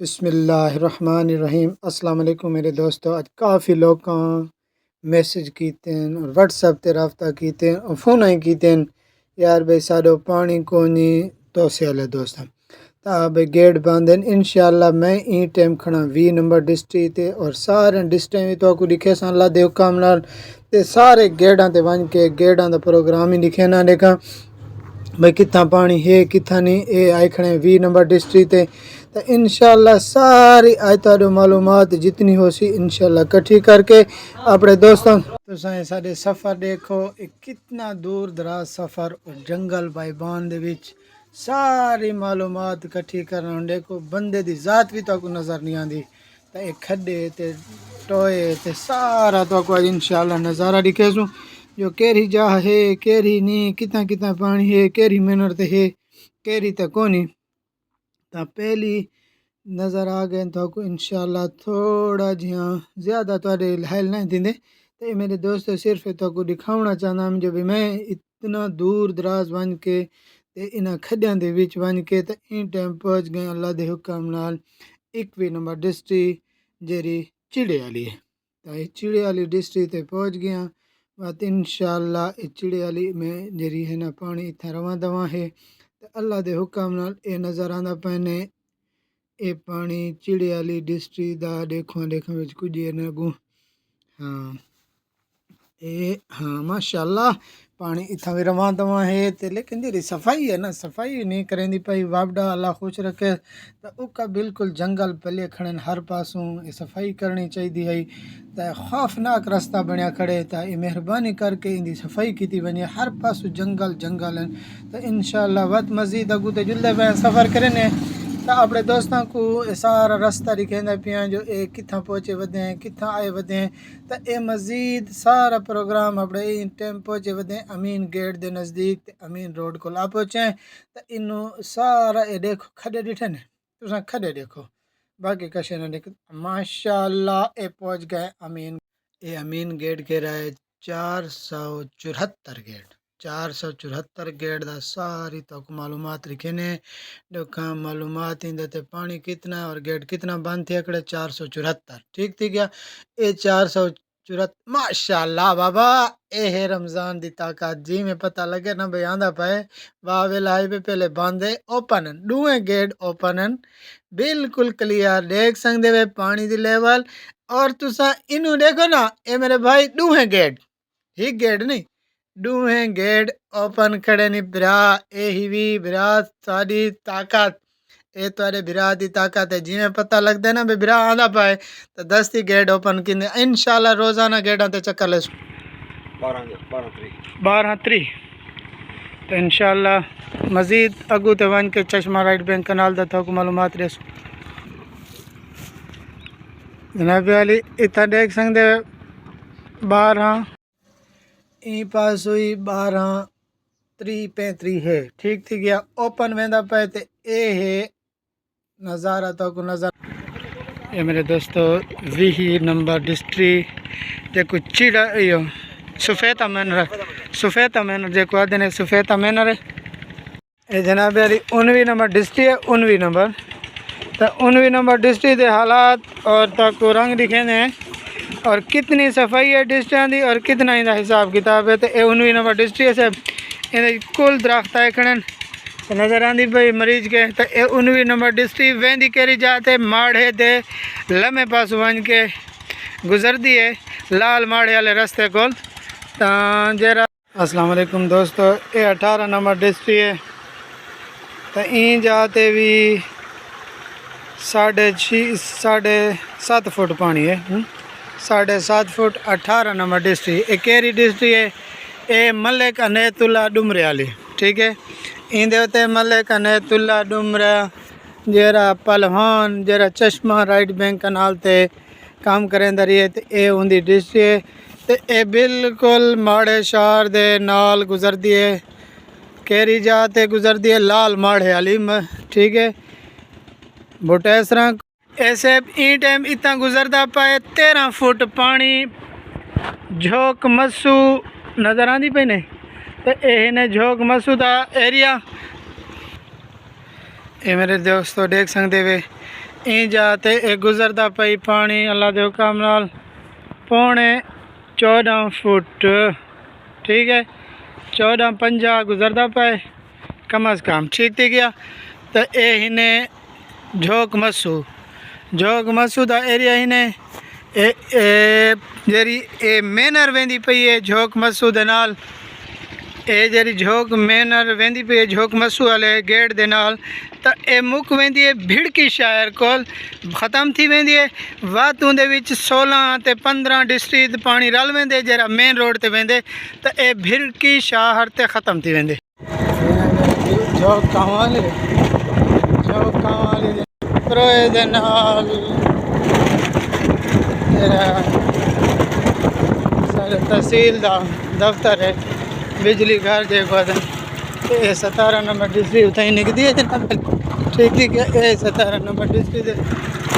بسم اللہ الرحمن الرحیم۔ السلام علیکم میرے دوستو۔ آج کافی لوگ میسج کیتے ہیں اور واٹس ایپ تے رابطہ کیتے ہیں اور فون ہی کیتے ہیں یار بھائی ساڈو پانی کونی تو سیالے دوست تا بھائی گیٹ باندھن انشاءاللہ میں ای ٹائم کھڑا 20 نمبر ڈسٹری تے اور سارے ڈسٹری تو کو لکھے سان اللہ دے حکم نال تے سارے گیڑاں تے ون کے گیڑاں دا پروگرام ہی لکھے نہ دیکھا بھائی کتنا پانی ہے کتنا نہیں اے آئے کھڑے 20 نمبر ڈسٹری تے تو انشاءاللہ ساری آیتہ معلومات جتنی ہو سی انشاءاللہ کٹھی کر کے اپنے دوستوں تو سارے سفر دیکھو کتنا دور دراز سفر اور جنگل بائیبان دے وچ ساری معلومات کٹھی کرنا دیکھو بندے دی ذات بھی تو کو نظر نہیں آندی تو ایک کھڈے تے ٹوئے تے سارا تو کو انشاءاللہ نظارہ دکھے سوں جو کیری جا ہے کیری نہیں کتنا کتنا پانی ہے کیری منٹ ہے کیری تے کونی تا پہلی نظر آ گئے تو کو انشاءاللہ تھوڑا جہاں زیادہ تھوڑے لہل نہیں دیندے تو میرے دوست صرف تو کو دکھاؤنا چاہتا ہوں جو بھی میں اتنا دور دراز بن کے تے انہاں کھڈیاں دے وچ بن کے تے این ٹائم پہنچ گئے اللہ دے حکم نال 21 نمبر ڈسٹری جیری چڑے والی ہے تو یہ چڑے والی ڈسٹری تے پہنچ گیا بات انشاءاللہ چڑے والی میں جیری ہے نا پانی اتنا رواں دواں ہے تو اللہ دے حکم نال اے نظر آندا پینے اے پانی چڑے والی ڈسٹری دا دیکھو وچ کچھ نہ گو ہاں اے ہاں ماشاءاللہ پانی اتنا بھی رواں دواں ہے تے لیکن جی صفائی ہے نا صفائی نہیں کریں دی پئی وابڈا اللہ خوش رکھے تو او کا بالکل جنگل پلے کھڑے ہر پاسوں یہ صفائی کرنی چاہیے ہے تو خوفناک رستہ بنیا کھڑے تو یہ مہربانی کر کے ان دی صفائی کیتی بنی ہر پاسوں جنگل جنگل ہیں تو انشاءاللہ وقت مزید اگو تے جلدے پہ سفر کرنے تو اپنے دوستوں کو سارا رستہ دکھیندا پیاں جو اے کتنا پہنچے ودے ہیں کتنا آئے ودے ہیں تو اے مزید سارا پروگرام اپنے ان ٹائم پہنچے ودے ہیں امین گیٹ دے نزدیک تے امین روڈ کو لا پہنچے تو انہوں سارا اے دیکھو کھڈے ڈٹھے نے تساں کھڈے دیکھو باقی کشے نہ دیکھو ماشاءاللہ اے پہنچ گئے امین گیٹ کے رائے 474 گیٹ 474 گیٹ دا ساری تو معلومات لکھے نے دیکھا معلومات تے پانی کتنا اور گیٹ کتنا بند تھے اکڑے 474 ٹھیک تھی گیا اے 474 ماشاءاللہ بابا اے ہے رمضان دی طاقت جی میں پتہ لگے نا بھئی آندا پائے واوے لائی پہ پہلے باندھے اوپن دوئے گیٹ اوپن بالکل کلیئر دیکھ سکتے وے پانی دی لیول اور تساں انہوں دیکھو نا اے میرے بھائی دوئے گیٹ ہی گیٹ نہیں دوئے گیٹ اوپن کھڑے نہیں برا اے ہی بھی برا ساری طاقت اے تارے برا دی طاقت ہے جی میں پتہ لگتا ہے نا بھئی برا آندا پائے تو 10 دی گیٹ اوپن کیندے انشاءاللہ روزانہ گیٹاں تے چکر لے 12 3 تو انشاءاللہ مزید اگو تے ون کے چشمہ رائٹ بینک کنال دا تو معلومات ریسو جناب علی اتنا دیکھ سکتے 12 ای پاس ہوئی 12 3 ہے ٹھیک تھی گیا اوپن ویندا پے تے اے ہے نظارہ تو کو نظر یہ میرے دوستو 20 نمبر ڈسٹری تے کو چیڑا ایو سفیدہ مینر جے کو آدھے سفیدہ مینر ہے اے جناب علی 19 نمبر ڈسٹری ہے 19 نمبر تو 19 نمبر ڈسٹری دے حالات اور تک کو رنگ دکھیں ہیں اور کتنی صفائی ہے ڈسٹریاں دی اور کتنا ان کا حساب کتاب ہے تو اے 19 نمبر ڈسٹری ہے صاحب ان کل درخت آئے کھڑن نظر آندی بھائی مریض کے تو اے 19 نمبر ڈسٹری ویندی کری جاتے ماڑھے دے لمحے پاس ون کے گزر دیے لال ماڑھے والے رستے کول جرا السلام علیکم دوستو اے 18 نمبر ڈسٹری ہے تو این جاتے بھی 7.5 فٹ پانی ہے 7.5 فٹ 18 نمبر ڈسٹری اے کیری ڈسٹری ہے اے ملک عنایت اللہ ڈمرے والی ٹھیک ہے این دے ہوتے ملک عنایت اللہ ڈمرے جیرا پلوان جیرا چشمہ رائٹ بینک کنال تے کام کریں دری ہے تے اے ہوندی ڈسٹری ہے تے اے بالکل ماڑے شہر دے نال گزر دیے کیری جاتے گزر دیے لال ماڑے والی ٹھیک ہے بوٹے اس طرح ایسے ای ٹائم اتنا گزرتا پائے 13 فٹ پانی جھوک مسو نظر آندی پہ نہیں تو اے نے جھوک مسو دا ایریا اے میرے دوستو دیکھ سکتے ہوئے این جاتے اے گزردا پئی پانی اللہ دے حکم نال 14.5 فٹ، ٹھیک ہے 14.50 گزردا پئے کم از کم، ٹھیک تھی گیا۔ تو اے ہنے جھوک Masu the area ہنے Jerry a manner ویندی پئی ہے جھوک مسو دے نال، اے جیری جھوک مینر ویندی پئی ہے جھوک مسو والے گیٹ دے نال، تو اے مک ویندی ہے بھڑکی شہر کول ختم تھی ویندی ہے۔ واتوں دے وچ 16 تے 15 ڈسٹرکٹ پانی رل ویندے جیرا مین روڈ تے ویندے، تو اے بھڑکی شہر تے ختم تھی ویندے۔ جھوک کاوالی پروئے دے نال سارے تحصیل دا دفتر ہے بجلی گھر جے گودن، اے 17 نمبر ڈسٹرکٹ اتائی نکدی ہے جناب، ٹھیک ہے کہ اے 17 نمبر ڈسٹرکٹ دے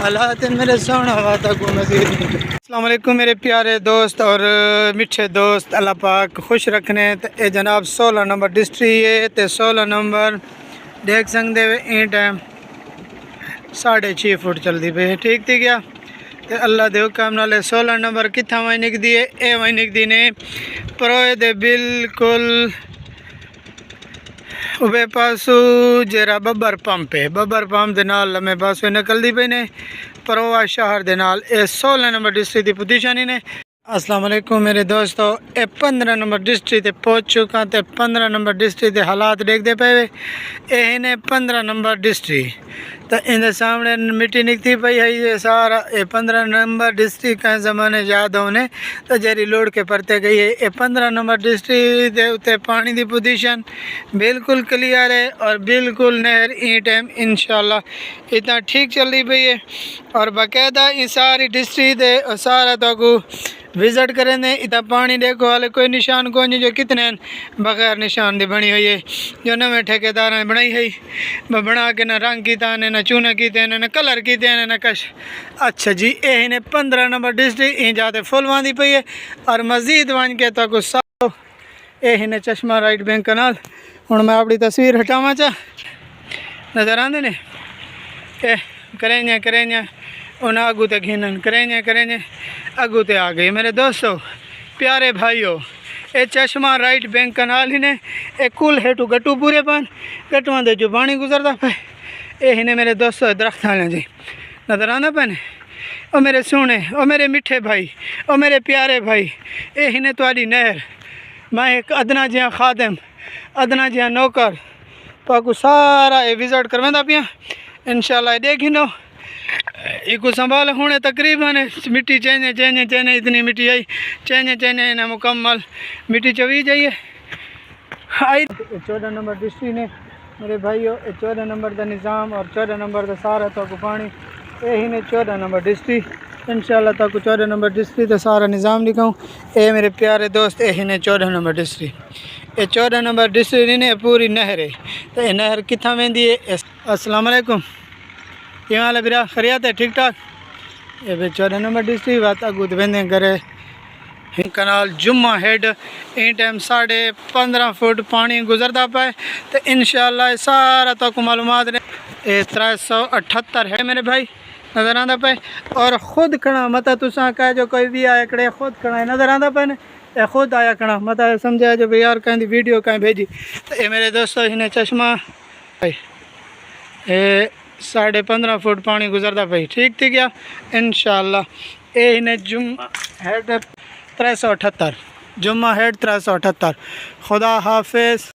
حالات میرے سونا ہوا تک وہ مزید۔ السلام علیکم میرے پیارے دوست اور میٹھے دوست، اللہ پاک خوش رکھنے۔ اے جناب 16 نمبر ڈسٹرکٹ ہے تے 16 نمبر دیکھ سکتے این ٹائم 6.5 فٹ چلتی پئی ہے، ٹھیک تھی گیا۔ تے اللہ دے حکم نال 16 نمبر کتھاں وہیں نکدی ہے، اے وہیں نکدی نے پروئے دے بالکل اوبے پاسو جیرا ببر پمپ ہے، ببر پمپ دے نال لمے پاسو نکلدی پئی نے پروا شہر دے نال۔ اے 16 نمبر ڈسٹرکٹ دی پوزیشن ہی نے۔ السلام علیکم میرے دوستو، اے 15 نمبر ڈسٹرکٹ تے پہنچ چکا تے 15 نمبر ڈسٹرکٹ دے حالات دیکھ دے پے، اے نے 15 نمبر ڈسٹرکٹ تو ان دے سامنے مٹی نکتی پئی ہے، یہ سارا اے 15 نمبر ڈسٹرکٹ کا زمانے یاد ہونے تو جری لوڑ کے پرتے گئی ہے۔ اے 15 نمبر ڈسٹرکٹ دے اتے پانی دی پوزیشن بالکل کلیئر ہے اور بالکل نہر این ٹائم انشاءاللہ اتنا ٹھیک چل رہی پئی ہے، اور باقاعدہ یہ ساری ڈسٹرکٹ دے سارا تو کو وزٹ کریں دیں اتنا پانی دیکھو والے کوئی نشان کو نہیں جو کتنے بغیر نشان دی بنی ہوئی ہے، جو نویں ٹھیکیدار نے بنائی ہے، بنا کے نہ رنگ کیتا نہ چونا کیتے نہ کلر کیتے نہ کش۔ اچھا جی، اے نے 15 نمبر ڈسٹرکٹ این جاتے فل واندی پئی ہے، اور مزید وان کے تو کچھ ساتھ اے نے چشمہ رائٹ بینک کنال۔ ہوں میں اپنی تصویر ہٹاواں چا نظر آندے نے، اے کریں انہیں اگو تے گھنن کریں اگو تے آ گئی۔ میرے دوستو پیارے بھائیو، اے چشمہ رائٹ بینک کنال ہی نے، اے کل ہیٹو گٹو پورے پان گٹوان دے جو پانی گزرتا پہ، اے ہی نے میرے دوستو درخت آنے جی نظر آنا پہنے۔ او میرے سونے، او میرے میٹھے بھائی، او میرے پیارے بھائی، اے ہی نے توالی نہر، میں ایک ادنا جہاں خادم، ادنا جہاں نوکر پاکو سارا اے وزٹ کرویں دا پیا انشاءاللہ۔ دیکھی نو ایک کو سنبھال ہونے تقریباً مٹی چینج اتنی مٹی آئی چینج انہیں مکمل مٹی چوی جائیے آئی۔ 14 نمبر ڈسٹرکٹ نے میرے بھائیو، 14 نمبر دا نظام اور 14 نمبر دا سارا تو کو پانی، اے ہی نے 14 نمبر ڈسٹرکٹ انشاءاللہ تو کو 14 نمبر ڈسٹرکٹ دا سارا نظام دکھاؤں۔ اے میرے پیارے دوست، اے ہی نے 14 نمبر ڈسٹرکٹ، اے 14 نمبر ڈسٹرکٹ نے پوری نہر ہے، تو اے نہر کتھاں ویندی ہے۔ السلام علیکم، کیوں حال ہے برا، خیریت ہے، ٹھیک ٹھاک؟ یہ بھی 14 نمبر ڈسٹرکٹ بات اگود ویندیں کرے کنال جمعہ ہیڈ این ٹائم 15.5 فٹ پانی گزرتا پائے، تو انشاءاللہ سارا تو کو معلومات نے۔ 378 ہے میرے بھائی نظر آندہ پائے، اور خود کھڑا متا تساں کہا جو کوئی بھی آیا کڑے خود کھڑا ہے نظر آندہ پائے، اے خود آیا کھڑا متا سمجھا جو بھی یار کہیں دی ویڈیو کہیں بھیجی۔ تو اے میرے دوستو انہیں چشمہ اے 15.5 فٹ پانی گزرتا پئی، ٹھیک تھی گیا انشاءاللہ۔ اے انہیں جمعہ ہیڈ 378 جمعہ ہیڈ 378۔ خدا حافظ۔